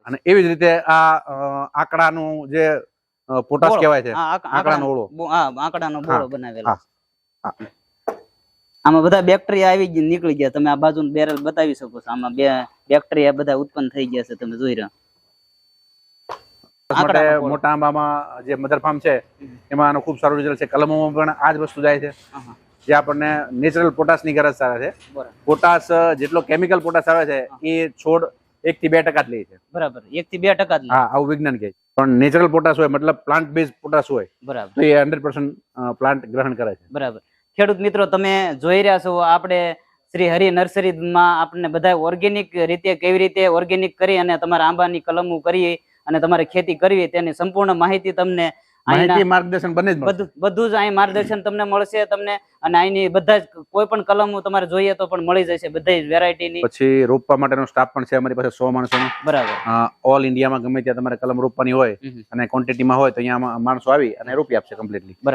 અને એવી જ રીતે આ આંકડાનું જે પોટાશ કહેવાય છે, આંકડાનો ઓળો. આંકડાનો બોળો બનાવેલો હા. છે. આમાં બધા બેક્ટેરિયા આવી જ નીકળી ગયા. તમે આ બાજુ બેરલ બતાવી શકો છો. આમાં બેક્ટેરિયા બધા ઉત્પન્ન થઈ ગયા છે, તમે જોઈ રહ્યા. માટે મોટા આંબામાં જે મધર ફાર્મ છે એમાં આનો ખૂબ સારું રિઝલ્ટ છે. કલમોમાં પણ આ જ વસ્તુ જાય છે, જે આપણને નેચરલ પોટાશની ગરજ આવે છે. પોટાશ જેટલો કેમિકલ પોટાશ આવે છે એ છોડ 1 થી 2% જ લે છે. બરાબર, 1 થી 2% જ. હા, આવું વિજ્ઞાન કહે છે. પણ નેચરલ પોટાશ હોય, મતલબ પ્લાન્ટ બેઝ પોટાશ હોય, બરાબર, તો એ 100% પ્લાન્ટ ગ્રહણ કરે છે. બરાબર. ખેડૂત મિત્રો, તમે જોઈ રહ્યા છો આપણે શ્રી હરિ નર્સરીમાં આપણને બધા ઓર્ગેનિક રીતે કેવી રીતે ઓર્ગેનિક કરી અને તમારા આંબાની કલમો કરી અને તમારે ખેતી કરવી તેની સંપૂર્ણ માહિતી તમને માહિતી માર્ગદર્શન બંને જ મળશે. બધું જ અહીં માર્ગદર્શન તમને મળશે તમને. અને અહીંની બધા જ કોઈ પણ કલમો તમારે જોઈએ તો પણ મળી જશે, બધી જ વેરાયટીની. પછી રોપવા માટેનો સ્ટાફ પણ છે અમારી પાસે 100 માણસોનો. બરાબર. ઓલ ઇન્ડિયામાં ગમે ત્યાં તમારે કલમ રોપવાની હોય અને ક્વોન્ટિટીમાં હોય તો અહીંયા માણસો આવી અને રોપી આપશે કમ્પ્લીટલી. બરાબર.